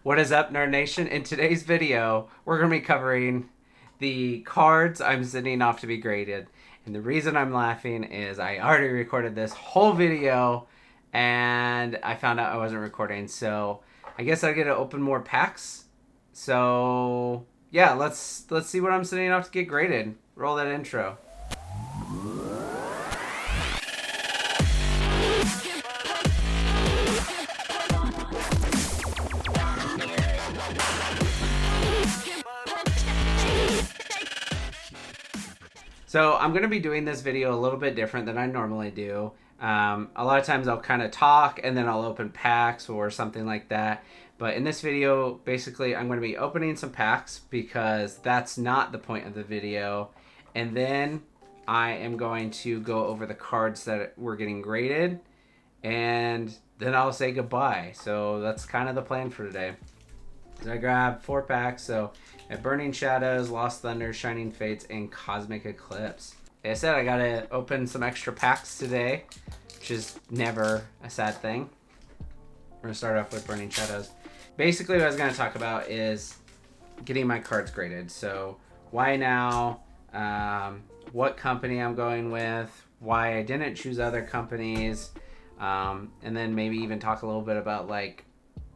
What is up, Nerd Nation? In today's video, we're going to be covering the cards I'm sending off to be graded. And the reason I'm laughing is I already recorded this whole video and I found out I wasn't recording. So I guess I get to open more packs. So yeah, let's see what I'm sending off to get graded. Roll that intro. So I'm going to be doing this video a little bit different than I normally do. A lot of times I'll kind of talk and then I'll open packs or something like that. But in this video, basically I'm going to be opening some packs because that's not the point of the video. And then I am going to go over the cards that we're getting graded. And then I'll say goodbye. So that's kind of the plan for today. So I grabbed 4 packs. So at Burning Shadows, Lost Thunder, Shining Fates, and Cosmic Eclipse. Like I said, I gotta open some extra packs today, which is never a sad thing. We're gonna start off with Burning Shadows. Basically what I was gonna talk about is getting my cards graded. So why now, what company I'm going with, why I didn't choose other companies, and then maybe even talk a little bit about like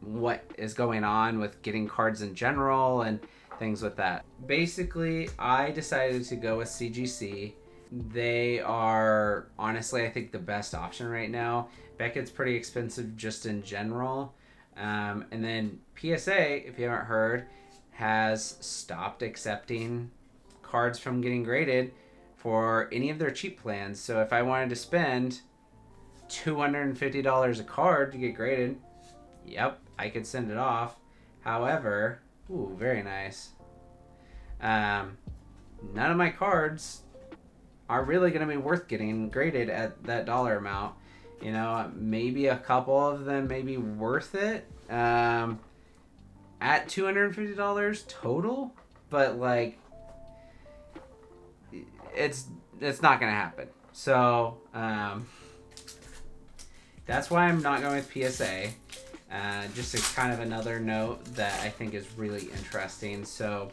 what is going on with getting cards in general and things with that. Basically, I decided to go with CGC. They are honestly, I think, the best option right now. Beckett's pretty expensive just in general. And then PSA, if you haven't heard, has stopped accepting cards from getting graded for any of their cheap plans. So if I wanted to spend $250 a card to get graded, yep, I could send it off. However, ooh, very nice. None of my cards are really going to be worth getting graded at that dollar amount. You know, maybe a couple of them may be worth it at $250 total, but like it's not going to happen. So that's why I'm not going with PSA. Just a kind of another note that I think is really interesting. So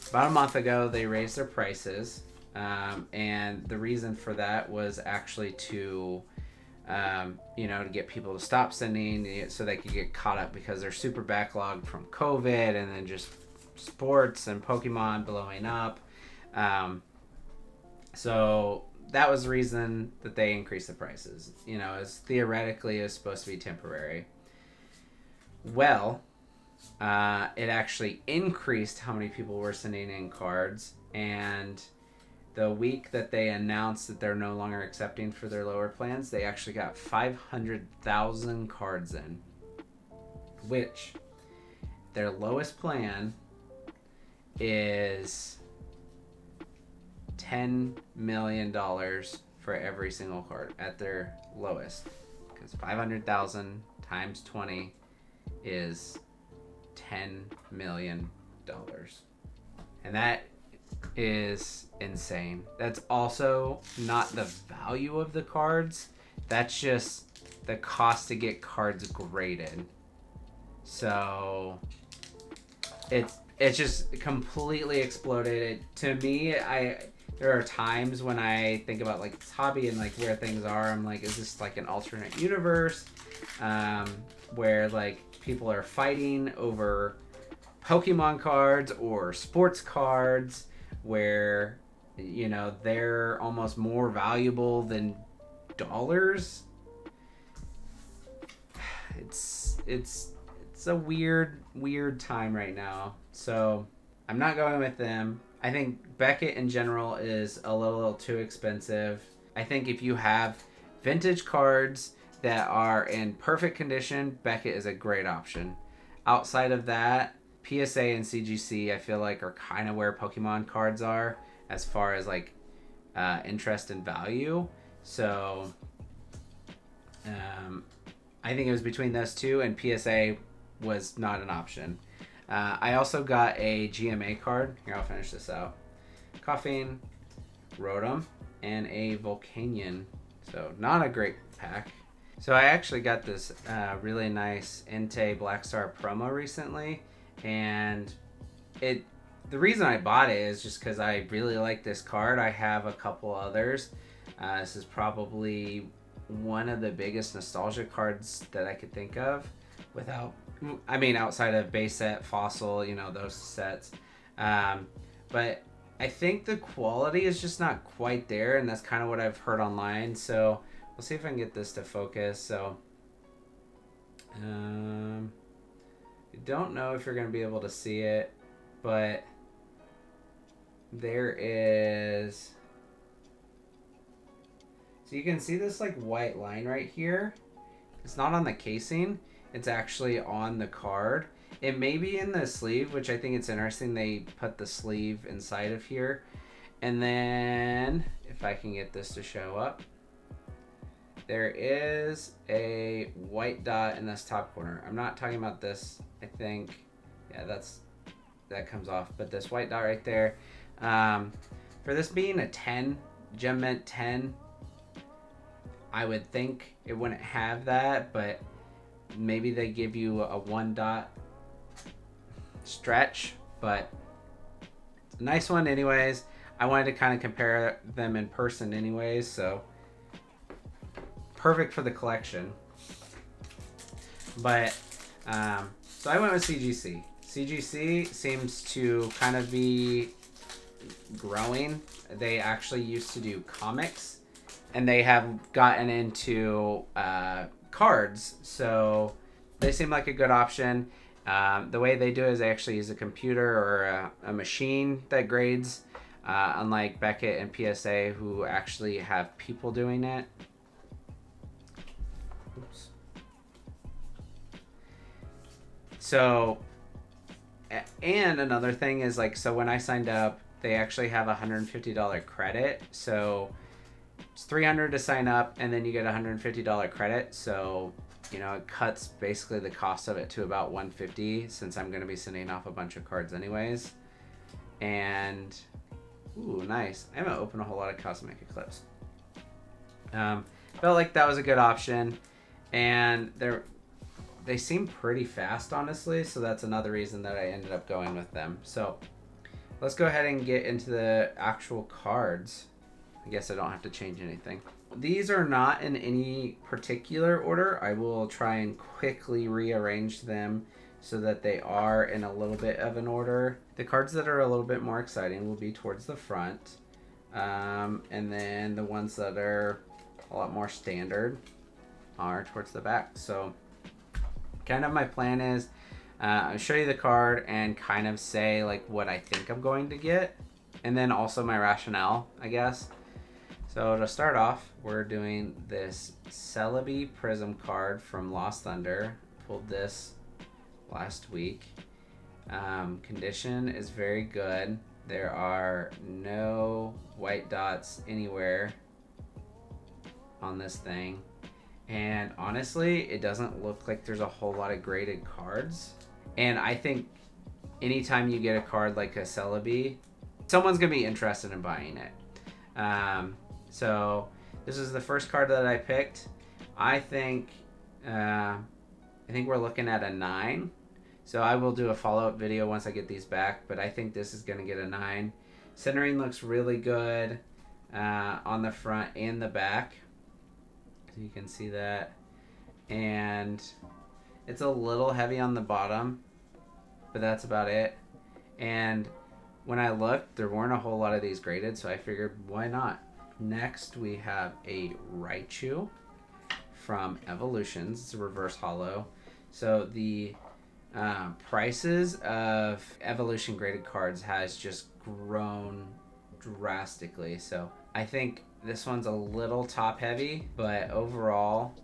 about a month ago, they raised their prices. And the reason for that was actually to, to get people to stop sending so they could get caught up because they're super backlogged from COVID and then just sports and Pokemon blowing up. So that was the reason that they increased the prices. You know, as theoretically is supposed to be temporary. Well, it actually increased how many people were sending in cards, and the week that they announced that they're no longer accepting for their lower plans, they actually got 500,000 cards in, which their lowest plan is $10 million for every single card at their lowest, because 500,000 times 20 is $10 million. And that is insane. That's also not the value of the cards. That's just the cost to get cards graded. So it's just completely exploded. To me, there are times when I think about like this hobby and like where things are. I'm like, is this like an alternate universe where like people are fighting over Pokemon cards or sports cards where, you know, they're almost more valuable than dollars? It's a weird time right now. So I'm not going with them. I think Beckett in general is a little too expensive. I think if you have vintage cards that are in perfect condition, Beckett is a great option. Outside of that, PSA and CGC I feel like are kind of where Pokemon cards are as far as like interest and value. So I think it was between those two, and PSA was not an option. I also got a GMA card. Here, I'll finish this out. Coughing, Rotom, and a Volcanion. So not a great pack. So I actually got this really nice Entei Black Star promo recently, and the reason I bought it is just because I really like this card. I have a couple others. This is probably one of the biggest nostalgia cards that I could think of, outside of base set, fossil, those sets. But I think the quality is just not quite there, and that's kind of what I've heard online. So we'll see if I can get this to focus. So I don't know if you're going to be able to see it, but there is... So you can see this like white line right here. It's not on the casing. It's actually on the card. It may be in the sleeve, which I think it's interesting. They put the sleeve inside of here. And then, if I can get this to show up, there is a white dot in this top corner. I'm not talking about this, I think. Yeah, that comes off. But this white dot right there, for this being a 10, Gem Mint 10, I would think it wouldn't have that, but maybe they give you a 1 dot stretch, but it's a nice one anyways. I wanted to kind of compare them in person anyways, so perfect for the collection. But so I went with CGC. CGC seems to kind of be growing. They actually used to do comics, and they have gotten into cards, so they seem like a good option. The way they do it is they actually use a computer or a machine that grades, unlike Beckett and PSA, who actually have people doing it. Oops. So, and another thing is, like, so when I signed up, they actually have a $150 credit. So it's $300 to sign up, and then you get a $150 credit. So, it cuts basically the cost of it to about $150, since I'm going to be sending off a bunch of cards anyways. And, ooh, nice. I haven't opened a whole lot of Cosmic Eclipse. Felt like that was a good option. And they seem pretty fast, honestly. So that's another reason that I ended up going with them. So let's go ahead and get into the actual cards. I guess I don't have to change anything. These are not in any particular order. I will try and quickly rearrange them so that they are in a little bit of an order. The cards that are a little bit more exciting will be towards the front. And then the ones that are a lot more standard are towards the back. So kind of my plan is I'll show you the card and kind of say like what I think I'm going to get, and then also my rationale, I guess. So to start off, we're doing this Celebi Prism card from Lost Thunder. Pulled this last week. Condition is very good. There are no white dots anywhere on this thing. And honestly, it doesn't look like there's a whole lot of graded cards. And I think anytime you get a card like a Celebi, someone's going to be interested in buying it. So this is the first card that I picked. I think we're looking at a 9. So I will do a follow-up video once I get these back, but I think this is going to get a 9. Centering looks really good on the front and the back. So you can see that. And it's a little heavy on the bottom, but that's about it. And when I looked, there weren't a whole lot of these graded, so I figured, why not? Next, we have a Raichu from Evolutions. It's a reverse holo. So the prices of Evolution graded cards has just grown drastically. So I think this one's a little top heavy, but overall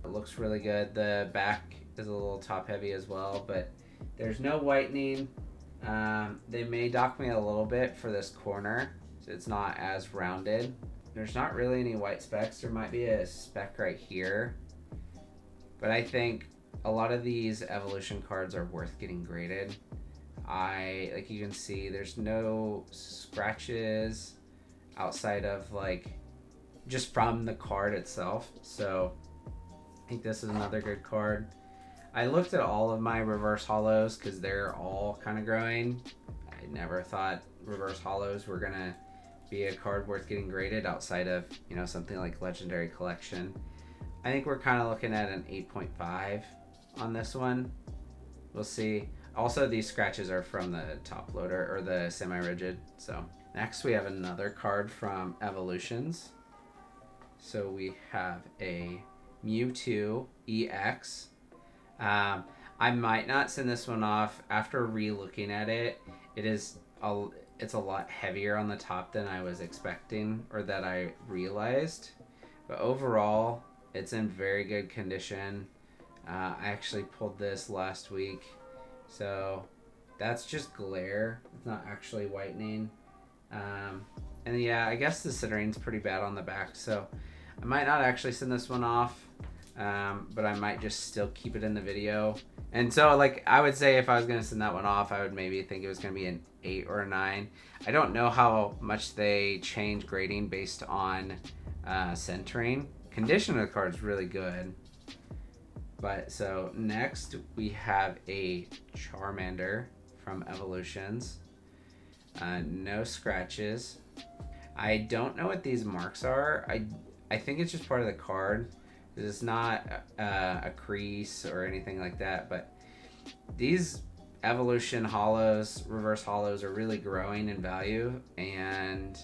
it looks really good. The back is a little top heavy as well, but there's no whitening. They may dock me a little bit for this corner, so it's not as rounded. There's not really any white specks. There might be a speck right here, but I think a lot of these Evolution cards are worth getting graded. Like you can see, there's no scratches outside of like just from the card itself. So think this is another good card. I looked at all of my reverse holos because they're all kind of growing. I never thought reverse holos were going to be a card worth getting graded outside of, you know, something like Legendary Collection. I think we're kind of looking at an 8.5 on this one. We'll see. Also, these scratches are from the top loader or the semi-rigid. So next we have another card from Evolutions. So we have a Mewtwo EX. I might not send this one off. After re-looking at it, it's a lot heavier on the top than I was expecting or that I realized. But overall, it's in very good condition. I actually pulled this last week. So that's just glare. It's not actually whitening. And yeah, I guess the centering's pretty bad on the back. So I might not actually send this one off. But I might just still keep it in the video. And so, like, I would say if I was going to send that one off, I would maybe think it was going to be an 8 or a 9. I don't know how much they change grading based on centering. Condition of the card is really good. But so next we have a Charmander from Evolutions. No scratches. I don't know what these marks are. I think it's just part of the card. It's not a crease or anything like that, but these Evolution holos, reverse holos, are really growing in value, and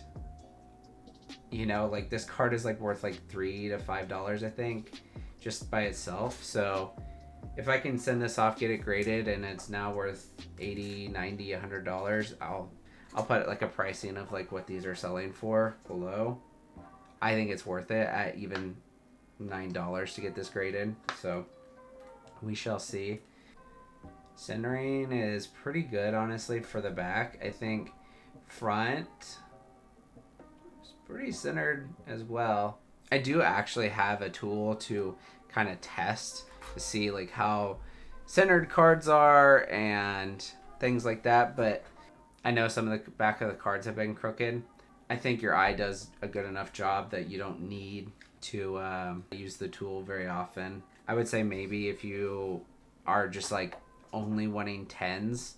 you know, like, this card is like worth like $3 to $5, I think, just by itself. So if I can send this off, get it graded, and it's now worth $80, $90, $100, I'll put like a pricing of like what these are selling for below. I think it's worth it at even $9 to get this graded, so we shall see. Centering is pretty good, honestly, for the back. I think front is pretty centered as well. I do actually have a tool to kind of test to see like how centered cards are and things like that, but I know some of the back of the cards have been crooked. I think your eye does a good enough job that you don't need to use the tool very often. I would say maybe if you are just like only wanting 10s,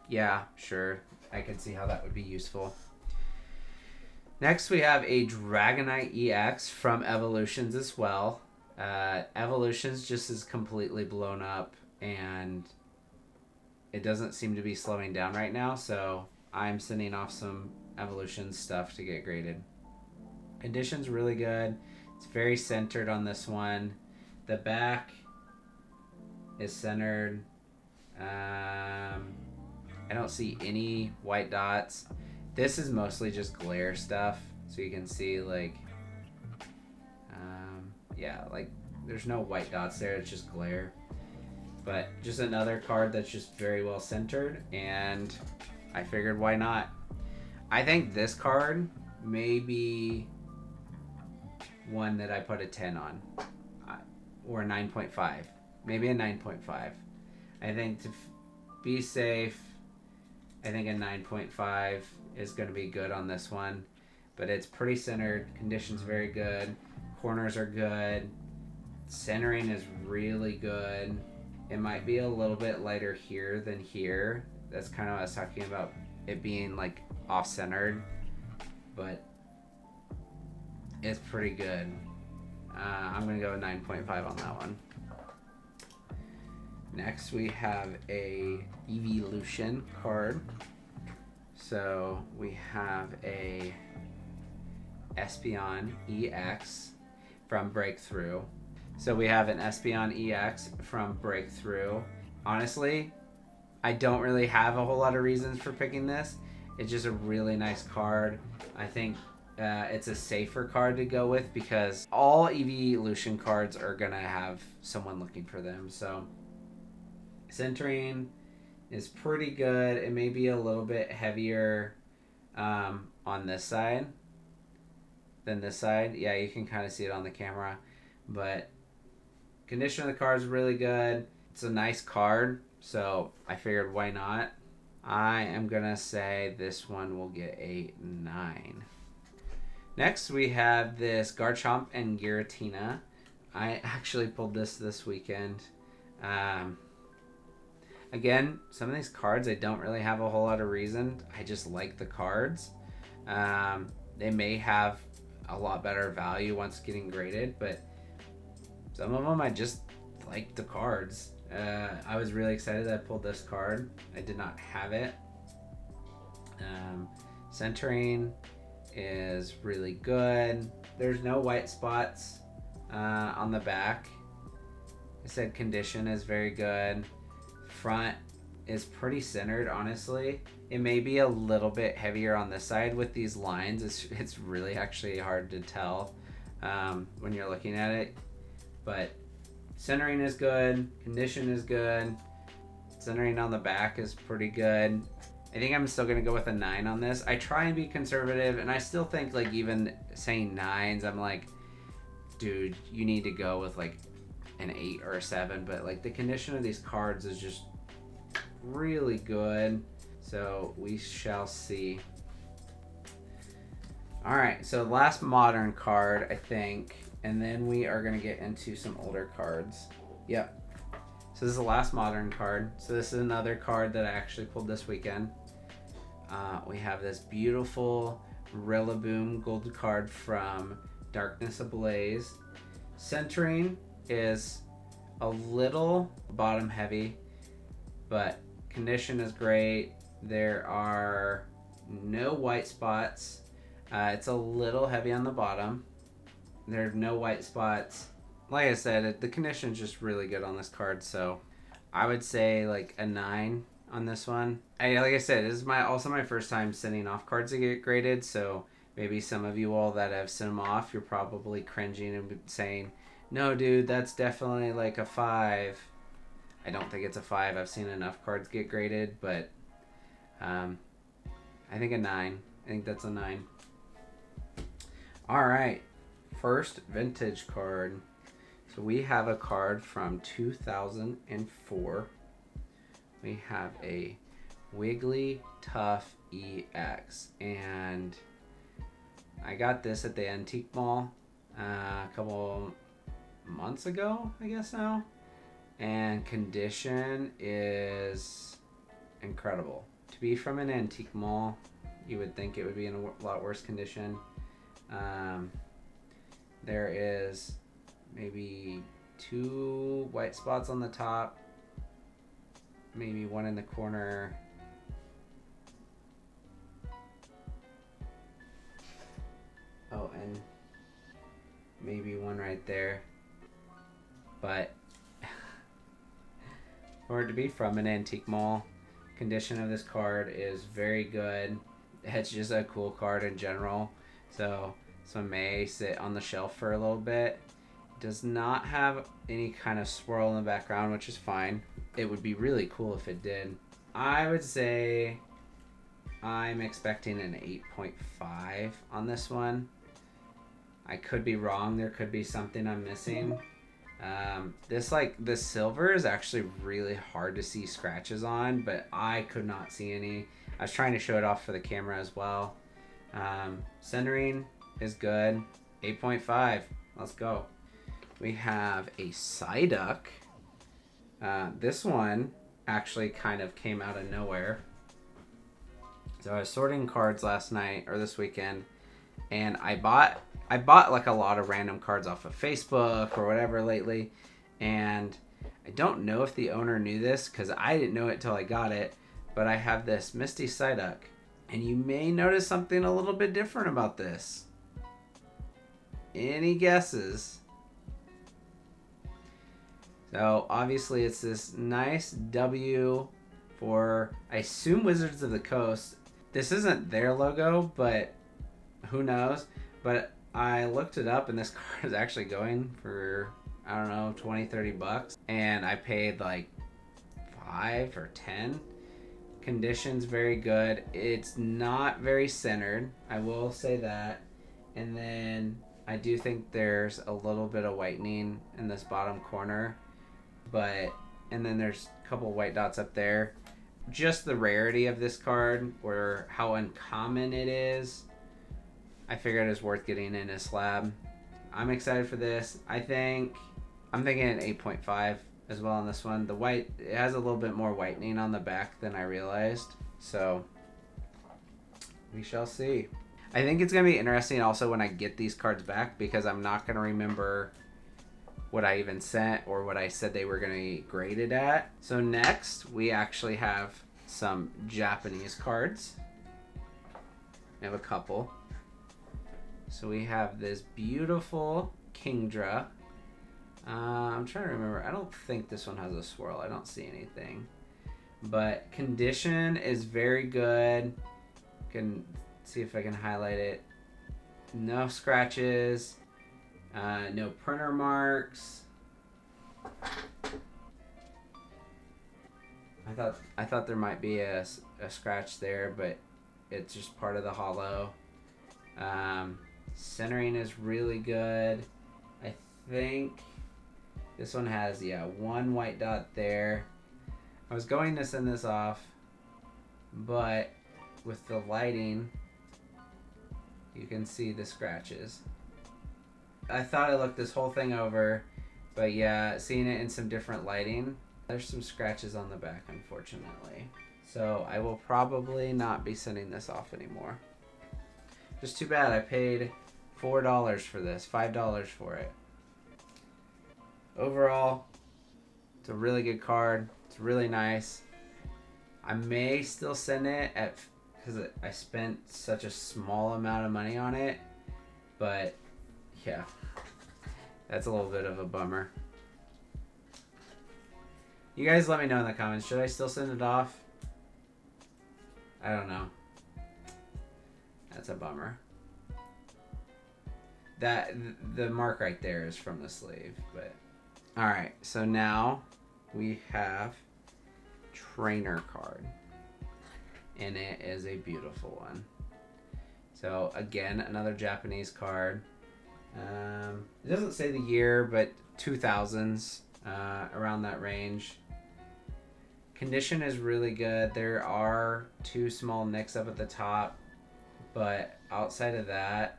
yeah, sure, I can see how that would be useful. Next we have a Dragonite EX from Evolutions as well. Evolutions just is completely blown up and it doesn't seem to be slowing down right now, so I'm sending off some Evolutions stuff to get graded. Condition's really good. It's very centered on this one. The back is centered. I don't see any white dots. This is mostly just glare stuff, so you can see like, yeah, like there's no white dots there. It's just glare. But just another card that's just very well centered, and I figured why not. I think this card may be one that I put a 10 on, or a 9.5, maybe a 9.5. I think to be safe, I think a 9.5 is going to be good on this one, but it's pretty centered. Condition's very good. Corners are good. Centering is really good. It might be a little bit lighter here than here. That's kind of what I was talking about, it being like off-centered, but it's pretty good. I'm going to go with 9.5 on that one. Next we have a Evolution card. So we have a Espeon EX from Breakthrough. So we have an Espeon EX from Breakthrough. Honestly, I don't really have a whole lot of reasons for picking this. It's just a really nice card. I think it's a safer card to go with because all Evolution cards are going to have someone looking for them. So centering is pretty good. It may be a little bit heavier on this side than this side. Yeah, you can kind of see it on the camera. But condition of the card is really good. It's a nice card, so I figured why not. I am going to say this one will get a 9. Next, we have this Garchomp and Giratina. I actually pulled this weekend. Again, some of these cards I don't really have a whole lot of reason. I just like the cards. They may have a lot better value once getting graded, but some of them I just like the cards. I was really excited that I pulled this card. I did not have it. Centering is really good. There's no white spots on the back. I said condition is very good. Front is pretty centered, honestly. It may be a little bit heavier on this side with these lines. It's really actually hard to tell when you're looking at it. But centering is good. Condition is good. Centering on the back is pretty good. I think I'm still going to go with a 9 on this. I try and be conservative, and I still think, like, even saying 9s, I'm like, dude, you need to go with, like, an 8 or a 7. But, like, the condition of these cards is just really good. So we shall see. All right, so last modern card, I think, and then we are going to get into some older cards. Yep. So this is the last modern card. So this is another card that I actually pulled this weekend. We have this beautiful Rillaboom gold card from Darkness Ablaze. Centering is a little bottom heavy, but condition is great. There are no white spots. It's a little heavy on the bottom. There are no white spots. Like I said, the condition is just really good on this card, so I would say like a 9 on this one. Like I said, this is also my first time sending off cards to get graded, so maybe some of you all that have sent them off, you're probably cringing and saying, no dude, that's definitely like a 5. I don't think it's a 5. I've seen enough cards get graded, but I think a 9. I think that's a 9. Alright, first vintage card. So we have a card from 2004. We have a Wigglytuff EX, and I got this at the Antique Mall a couple months ago, I guess now, and condition is incredible. To be from an Antique Mall, you would think it would be in a lot worse condition. There is maybe 2 white spots on the top, maybe 1 in the corner. Oh, and maybe 1 right there. But for it to be from an Antique Mall, condition of this card is very good. It's just a cool card in general, so may sit on the shelf for a little bit. Does not have any kind of swirl in the background, which is fine. It would be really cool if it did. I would say I'm expecting an 8.5 on this one. I could be wrong. There could be something I'm missing. This silver is actually really hard to see scratches on, but I could not see any. I was trying to show it off for the camera as well. Centering is good. 8.5. Let's go. We have a Psyduck. This one actually kind of came out of nowhere. So I was sorting cards last night or this weekend, and I bought like a lot of random cards off of Facebook or whatever lately, and I don't know if the owner knew this because I didn't know it till I got it, but I have this Misty Psyduck, and you may notice something a little bit different about this. Any guesses? So obviously it's this nice W for, I assume, Wizards of the Coast. This isn't their logo, but who knows? But I looked it up, and this card is actually going for, I don't know, 20, 30 bucks. And I paid like 5 or 10. Condition's very good. It's not very centered, I will say that. And then I do think there's a little bit of whitening in this bottom corner. And then there's a couple white dots up there. Just the rarity of this card, or how uncommon it is, I figured it was worth getting in a slab. I'm excited for this. I'm thinking an 8.5 as well on this one. The white, it has a little bit more whitening on the back than I realized. So we shall see. I think it's going to be interesting also when I get these cards back, because I'm not going to remember what I even sent or what I said they were going to be graded at. So next, we actually have some Japanese cards. We have a couple. So we have this beautiful Kingdra. I'm trying to remember. I don't think this one has a swirl. I don't see anything. But condition is very good. Can see if I can highlight it. No scratches. No printer marks. I thought there might be a scratch there, but it's just part of the hollow. Centering is really good. I think this one has, one white dot there. I was going to send this off, but with the lighting, you can see the scratches. I thought I looked this whole thing over, but yeah, seeing it in some different lighting, there's some scratches on the back, unfortunately. So I will probably not be sending this off anymore. Just too bad. I paid $4 for this, $5 for it. Overall, it's a really good card. It's really nice. I may still send it because I spent such a small amount of money on it, but yeah, that's a little bit of a bummer. You guys let me know in the comments. Should I still send it off? I don't know. That's a bummer. The mark right there is from the sleeve, but all right. So now we have trainer card, and it is a beautiful one. So again, another Japanese card. It doesn't say the year, but 2000s, around that range. Condition is really good. There are 2 small nicks up at the top, but outside of that,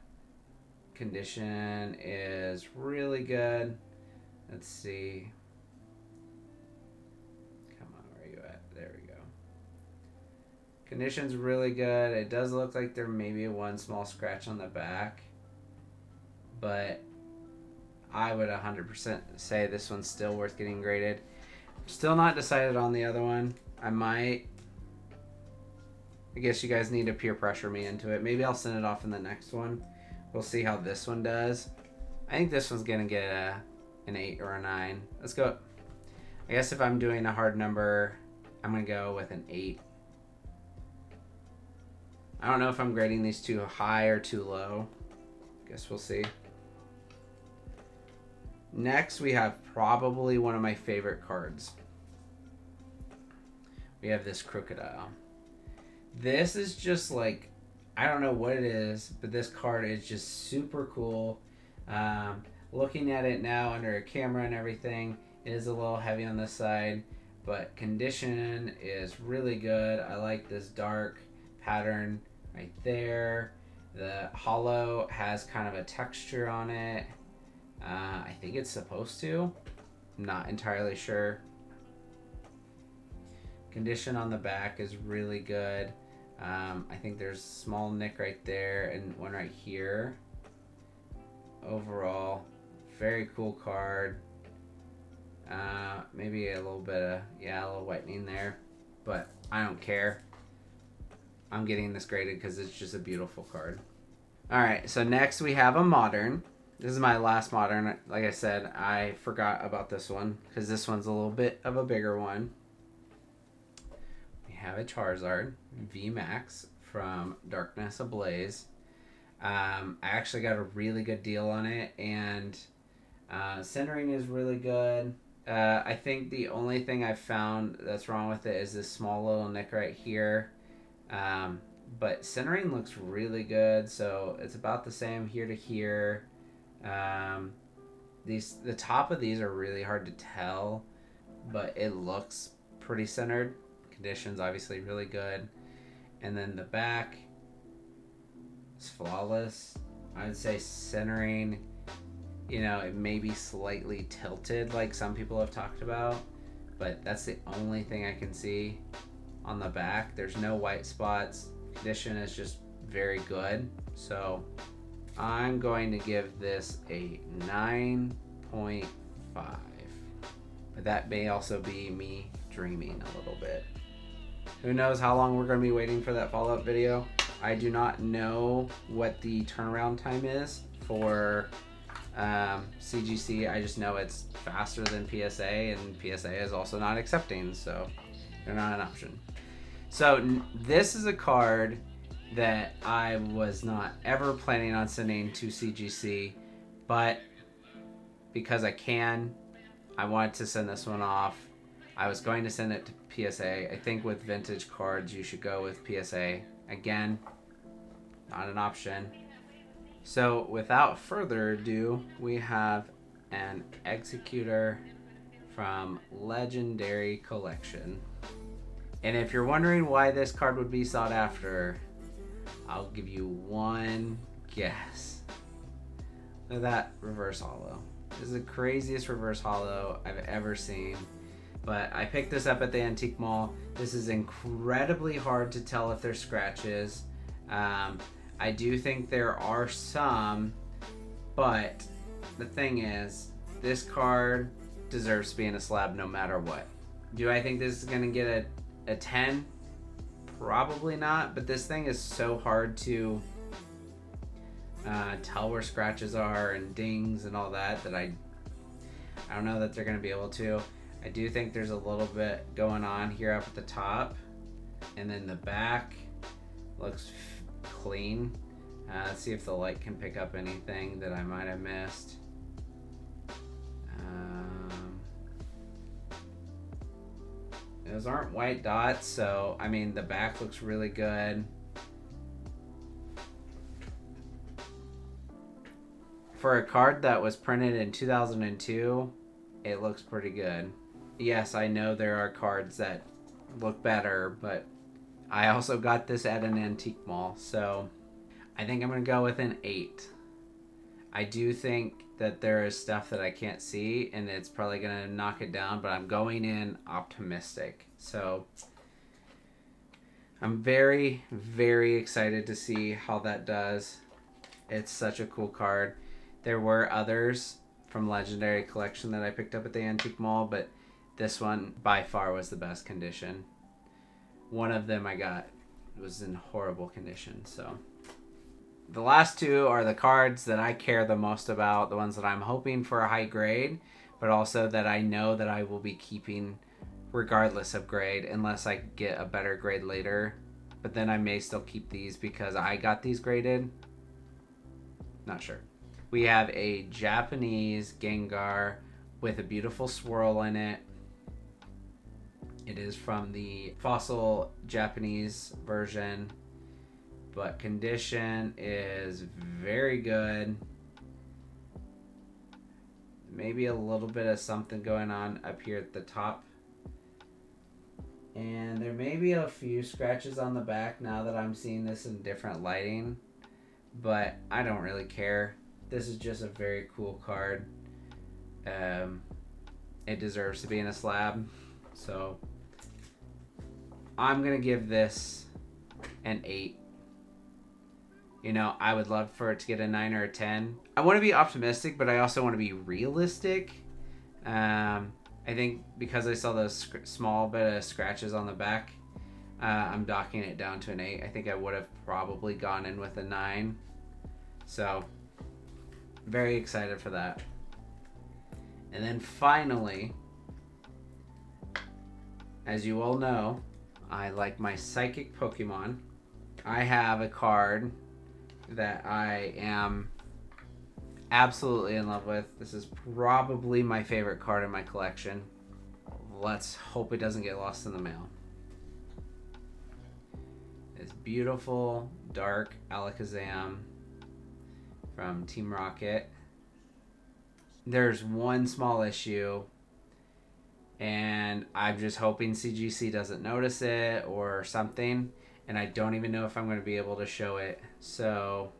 condition is really good. Let's see. Come on, where are you at? There we go. Condition's really good. It does look like there may be one small scratch on the back, but I would 100% say this one's still worth getting graded. Still not decided on the other one. I guess you guys need to peer pressure me into it. Maybe I'll send it off in the next one. We'll see how this one does. I think this one's gonna get an 8 or a 9. Let's go. I guess if I'm doing a hard number, I'm gonna go with an 8. I don't know if I'm grading these too high or too low. Guess we'll see. Next, we have probably one of my favorite cards. We have this Crocodile. This is just like, I don't know what it is, but this card is just super cool. Looking at it now under a camera and everything, it is a little heavy on this side, but condition is really good. I like this dark pattern right there. The hollow has kind of a texture on it. I think it's supposed to. I'm not entirely sure. Condition on the back is really good. I think there's a small nick right there and one right here. Overall, very cool card. Maybe a little bit of, a little whitening there, but I don't care. I'm getting this graded because it's just a beautiful card. Alright, so next we have a modern. This is my last modern. Like I said, I forgot about this one because this one's a little bit of a bigger one. We have a Charizard V Max from Darkness Ablaze. I actually got a really good deal on it, and centering is really good. I think the only thing I've found that's wrong with it is this small little nick right here. But centering looks really good, so it's about the same here to here. The top of these are really hard to tell, but it looks pretty centered. Condition's obviously really good, and then the back is flawless. I'd say centering You know, it may be slightly tilted like some people have talked about, but that's the only thing I can see on the back. There's no white spots. Condition is just very good. So I'm going to give this a 9.5. But that may also be me dreaming a little bit. Who knows how long we're going to be waiting for that follow-up video. I do not know what the turnaround time is for CGC. I just know it's faster than PSA, and PSA is also not accepting, so they're not an option. So this is a card that I was not ever planning on sending to CGC, but because I can, I wanted to send this one off. I was going to send it to PSA. I think with vintage cards, you should go with PSA. Again, not an option. So without further ado, we have an Executor from Legendary Collection. And if you're wondering why this card would be sought after, I'll give you one guess. Look at that reverse holo. This is the craziest reverse holo I've ever seen. But I picked this up at the antique mall. This is incredibly hard to tell if there's scratches. I do think there are some, but the thing is, this card deserves to be in a slab no matter what. Do I think this is going to get a 10? Probably not, but this thing is so hard to tell where scratches are and dings and all that I don't know that they're going to be able to. I do think there's a little bit going on here up at the top, and then the back looks clean. Let's see if the light can pick up anything that I might have missed. Those aren't white dots, so I mean the back looks really good. For a card that was printed in 2002, it looks pretty good. Yes, I know there are cards that look better, but I also got this at an antique mall, so I think I'm going to go with an 8. I do think that there is stuff that I can't see, and it's probably going to knock it down, but I'm going in optimistic. So I'm very, very excited to see how that does. It's such a cool card. There were others from Legendary Collection that I picked up at the antique mall, but this one by far was the best condition. One of them I got was in horrible condition. So the last two are the cards that I care the most about, the ones that I'm hoping for a high grade, but also that I know that I will be keeping regardless of grade unless I get a better grade later. But then I may still keep these because I got these graded. Not sure. We have a Japanese Gengar with a beautiful swirl in it. It is from the fossil Japanese version, but condition is very good. Maybe a little bit of something going on up here at the top. And there may be a few scratches on the back now that I'm seeing this in different lighting, but I don't really care. This is just a very cool card. It deserves to be in a slab. So I'm going to give this an 8. You know, I would love for it to get a 9 or a 10. I want to be optimistic, but I also want to be realistic. I think because I saw those small bit of scratches on the back, I'm docking it down to an 8. I think I would have probably gone in with a 9. So very excited for that. And then finally, as you all know, I like my psychic Pokemon. I have a card that I am absolutely in love with. This is probably my favorite card in my collection. Let's hope it doesn't get lost in the mail. This beautiful dark Alakazam from Team Rocket. There's one small issue, and I'm just hoping CGC doesn't notice it or something, and I don't even know if I'm going to be able to show it. So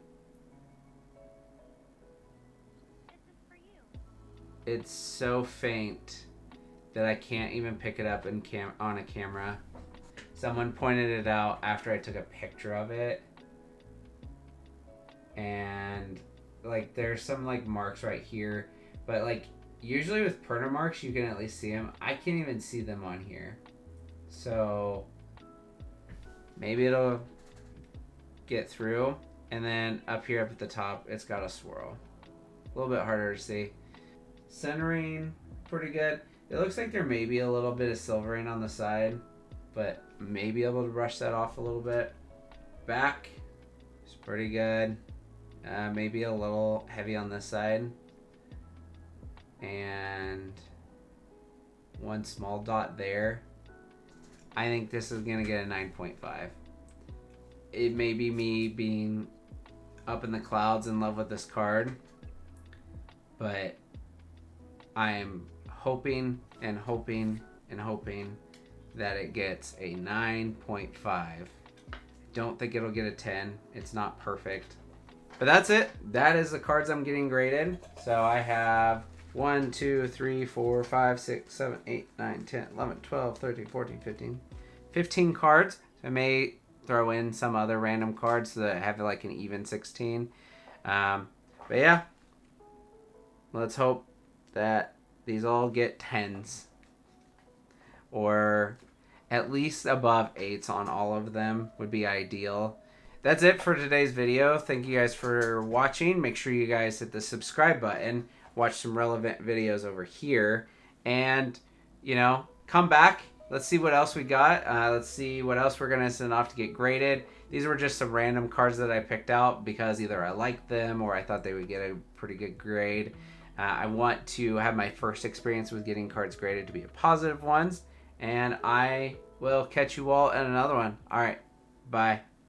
it's so faint that I can't even pick it up on a camera. Someone pointed it out after I took a picture of it. And like there's some like marks right here, but like usually with printer marks you can at least see them. I can't even see them on here. So maybe it'll get through. And then up here up at the top, it's got a swirl. A little bit harder to see. Centering, pretty good. It looks like there may be a little bit of silvering on the side, but maybe able to brush that off a little bit. Back is pretty good. Maybe a little heavy on this side. And one small dot there. I think this is going to get a 9.5. It may be me being up in the clouds in love with this card, but I am hoping and hoping and hoping that it gets a 9.5. Don't think it'll get a 10. It's not perfect. But that's it. That is the cards I'm getting graded. So I have 1, 2, 3, 4, 5, 6, 7, 8, 9, 10, 11, 12, 13, 14, 15. 15 cards. So I may throw in some other random cards so that I have like an even 16. But yeah. Let's hope that these all get 10s. Or at least above 8s on all of them would be ideal. That's it for today's video. Thank you guys for watching. Make sure you guys hit the subscribe button. Watch some relevant videos over here. And, you know, come back. Let's see what else we got. Let's see what else we're going to send off to get graded. These were just some random cards that I picked out because either I liked them or I thought they would get a pretty good grade. I want to have my first experience with getting cards graded to be a positive ones. And I will catch you all in another one. All right. Bye.